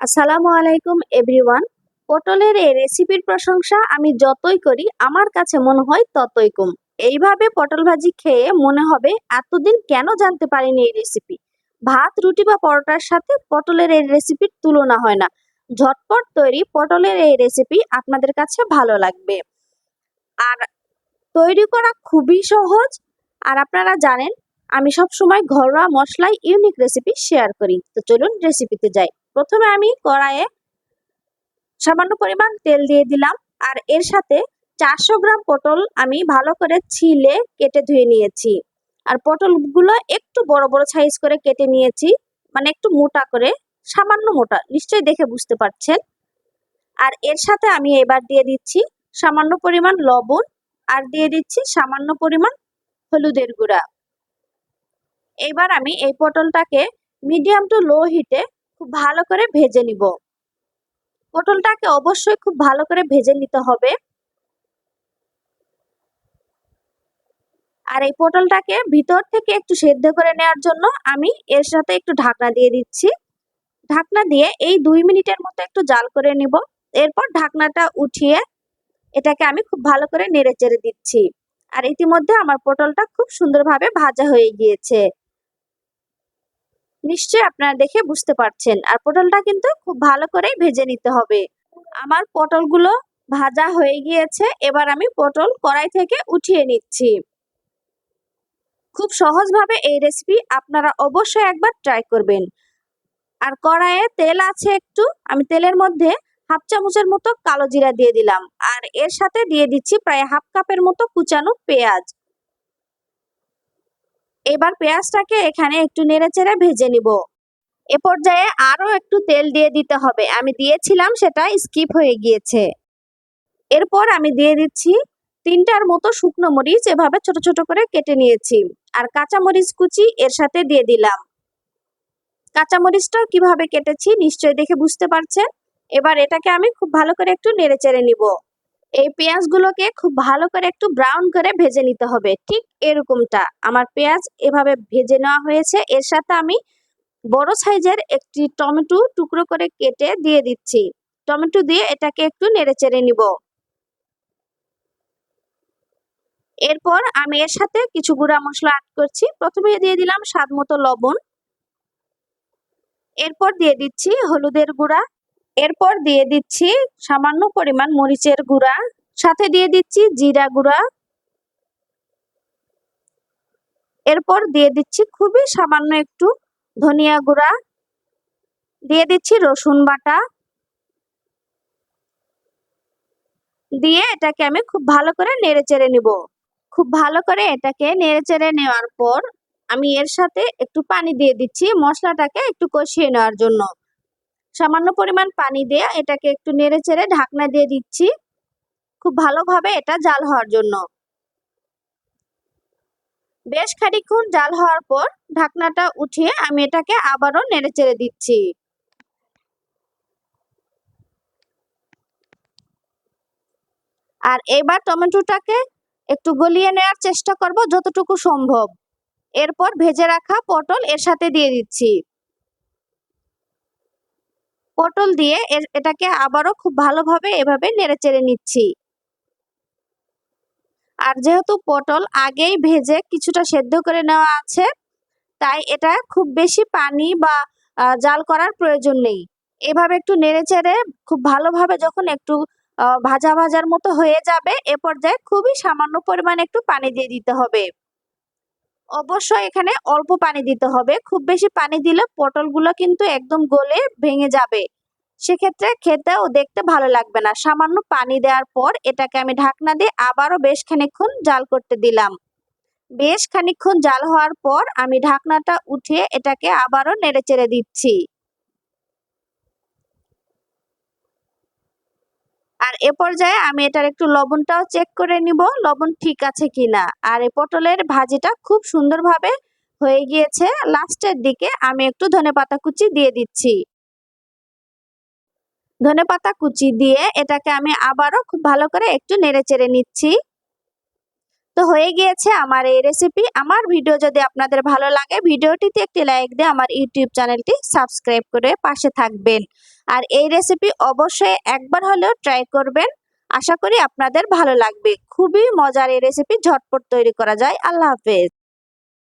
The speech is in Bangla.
আসসালামু আলাইকুম এভরিওয়ান। পটলের এই রেসিপির প্রশংসা আমি যতই করি আমার কাছে মনে হয় ততই কম। এইভাবে পটল ভাজি খেয়ে মনে হবে এতদিন কেন জানতে পারিনি এই রেসিপি। ভাত, রুটি বা পরোটার সাথে পটলের এই রেসিপির তুলনা হয় না। ঝটপট তৈরি পটলের এই রেসিপি আপনাদের কাছে ভালো লাগবে। আর তৈরি করা খুবই সহজ। আর আপনারা জানেন আমি সব সময় ঘরোয়া মশলায় ইউনিক রেসিপি শেয়ার করি। তো চলুন রেসিপিতে যাই। প্রথমে আমি কড়াইয়ে সামান্য পরিমাণ তেল দিয়ে দিলাম। আর এর সাথে 400 গ্রাম পটল আমি ভালো করে ছিলে কেটে ধুয়ে নিয়েছি। আর পটলগুলো একটু বড় বড় সাইজ করে কেটে নিয়েছি, মানে একটু মোটা করে, সামান্য মোটা, নিশ্চয়ই দেখে বুঝতে পারছেন। আর এর সাথে আমি এবার দিয়ে দিচ্ছি সামান্য পরিমাণ লবণ, আর দিয়ে দিচ্ছি সামান্য পরিমাণ হলুদের গুঁড়া। এবার আমি এই পটলটাকে মিডিয়াম টু লো হিটে খুব ভালো করে ভেজে নিব। পটলটাকে অবশ্যই খুব ভালো করে ভেজে নিতে হবে। আর এই পটলটাকে ভিতর থেকে একটু সেদ্ধ করে নেওয়ার জন্য আমি এর সাথে একটু ঢাকনা দিয়ে দিচ্ছি। ঢাকনা দিয়ে এই 2 মিনিটের মতো একটু জাল করে নিব। এরপর ঢাকনাটা উঠিয়ে এটাকে আমি খুব ভালো করে নেড়ে চেড়ে দিচ্ছি। আর ইতিমধ্যে আমার পটলটা খুব সুন্দরভাবে ভাজা হয়ে গিয়েছে, নিশ্চয়ই আপনারা দেখে বুঝতে পারছেন। আর পটলটা কিন্তু খুব ভালো করে ভেজে নিতে হবে। আমার পটলগুলো ভাজা হয়ে গিয়েছে। এবার আমি পটল কড়াই থেকে উঠিয়ে নিচ্ছি। খুব সহজভাবে এই রেসিপি আপনারা অবশ্যই একবার ট্রাই করবেন। আর কড়াইয়ে তেল আছে একটু, আমি তেলের মধ্যে হাফ চামচের মতো কালো জিরা দিয়ে দিলাম। আর এর সাথে দিয়ে দিচ্ছি প্রায় হাফ কাপের মতো কুচানো পেঁয়াজ। এবার পেঁয়াজটাকে এখানে একটু নেড়েচেড়ে ভেজে নিব। এ পর্যায়ে আরো একটু তেল দিয়ে দিতে হবে, আমি দিয়েছিলাম সেটা স্কিপ হয়ে গিয়েছে। এরপর আমি দিয়ে দিচ্ছি 3টার মতো শুকনো মরিচ, এভাবে ছোট ছোট করে কেটে নিয়েছি। আর কাঁচা মরিচ কুচি এর সাথে দিয়ে দিলাম। কাঁচামরিচটাও কিভাবে কেটেছি নিশ্চয়ই দেখে বুঝতে পারছেন। এবার এটাকে আমি খুব ভালো করে একটু নেড়ে চেড়ে নিব। এই পেঁয়াজগুলোকে খুব ভালো করে একটু ব্রাউন করে ভেজে নিতে হবে, ঠিক এরকমটা। আমার পেঁয়াজ এভাবে ভেজে নেওয়া হয়েছে। এর সাথে আমি বড় সাইজের একটি টমেটো টুকরো করে কেটে দিয়ে দিচ্ছি। টমেটো দিয়ে এটাকে একটু নেড়ে চেড়ে নিব। এরপর আমি এর সাথে কিছু গুঁড়া মশলা অ্যাড করছি। প্রথমে দিয়ে দিলাম স্বাদ মতো লবণ। এরপর দিয়ে দিচ্ছি হলুদের গুঁড়া। এরপর দিয়ে দিচ্ছি সামান্য পরিমাণ মরিচের গুঁড়া, সাথে দিয়ে দিচ্ছি জিরা গুঁড়া। এরপর দিয়ে দিচ্ছি খুবই সামান্য একটু ধনিয়া গুঁড়া, দিয়ে দিচ্ছি রসুন বাটা। দিয়ে এটাকে আমি খুব ভালো করে নেড়ে চেড়ে নিব। খুব ভালো করে এটাকে নেড়ে চেড়ে নেওয়ার পর আমি এর সাথে একটু পানি দিয়ে দিচ্ছি মশলাটাকে একটু কষিয়ে নেওয়ার জন্য। সামান্য পরিমাণ পানি দিয়ে এটাকে একটু নেড়ে চেড়ে ঢাকনা দিয়ে দিচ্ছি খুব ভালোভাবে এটা জাল হওয়ার জন্য। বেশ খানিকক্ষণ জাল হওয়ার পর ঢাকনাটা উঠিয়ে আমি এটাকে আবারও নেড়ে চেড়ে দিচ্ছি। আর এবার টমেটোটাকে একটু গলিয়ে নেওয়ার চেষ্টা করব যতটুকু সম্ভব। এরপর ভেজে রাখা পটল এর সাথে দিয়ে দিচ্ছি। পটল দিয়ে এটাকে আবারও খুব ভালোভাবে এভাবে নেড়ে চেড়ে নিচ্ছি। আর যেহেতু পটল আগেই ভেজে কিছুটা সেদ্ধ করে নেওয়া আছে, তাই এটা খুব বেশি পানি বা জাল করার প্রয়োজন নেই। এভাবে একটু নেড়েচেড়ে খুব ভালোভাবে যখন একটু ভাজা ভাজার মতো হয়ে যাবে, এ পর্যায়ে খুবই সামান্য পরিমাণে একটু পানি দিয়ে দিতে হবে। অবশ্যই এখানে অল্প পানি দিতে হবে, খুব বেশি পানি দিলে পটলগুলো কিন্তু একদম গলে ভেঙে যাবে, সেক্ষেত্রে খেতে ও দেখতে ভালো লাগবে না। সামান্য পানি দেওয়ার পর এটাকে আমি ঢাকনা দিয়ে আবারও বেশ খানিকক্ষণ জাল করতে দিলাম। বেশ খানিকক্ষণ জাল হওয়ার পর আমি ঢাকনাটা উঠিয়ে এটাকে আবারও নেড়েচেড়ে দিচ্ছি। আর এ পর্যায়ে আমি এটার একটু লবণটাও চেক করে নিব, লবণ ঠিক আছে কিনা। আর এই পটলের ভাজিটা খুব সুন্দরভাবে হয়ে গিয়েছে। লাস্টের দিকে আমি একটু ধনেপাতা কুচি দিয়ে দিচ্ছি। ধনেপাতা কুচি দিয়ে এটাকে আমি আবারও খুব ভালো করে একটু নেড়েচেড়ে নিচ্ছি। তো হয়ে গিয়েছে আমার এই রেসিপি। আমার ভিডিও যদি আপনাদের ভালো লাগে ভিডিওটিতে একটি লাইক দিয়ে আমার ইউটিউব চ্যানেলটি সাবস্ক্রাইব করে পাশে থাকবেন। আর এই রেসিপি অবশ্যই একবার হলেও ট্রাই করবেন। আশা করি আপনাদের ভালো লাগবে। খুবই মজার এই রেসিপি, ঝটপট তৈরি করা যায়। আল্লাহ হাফেজ।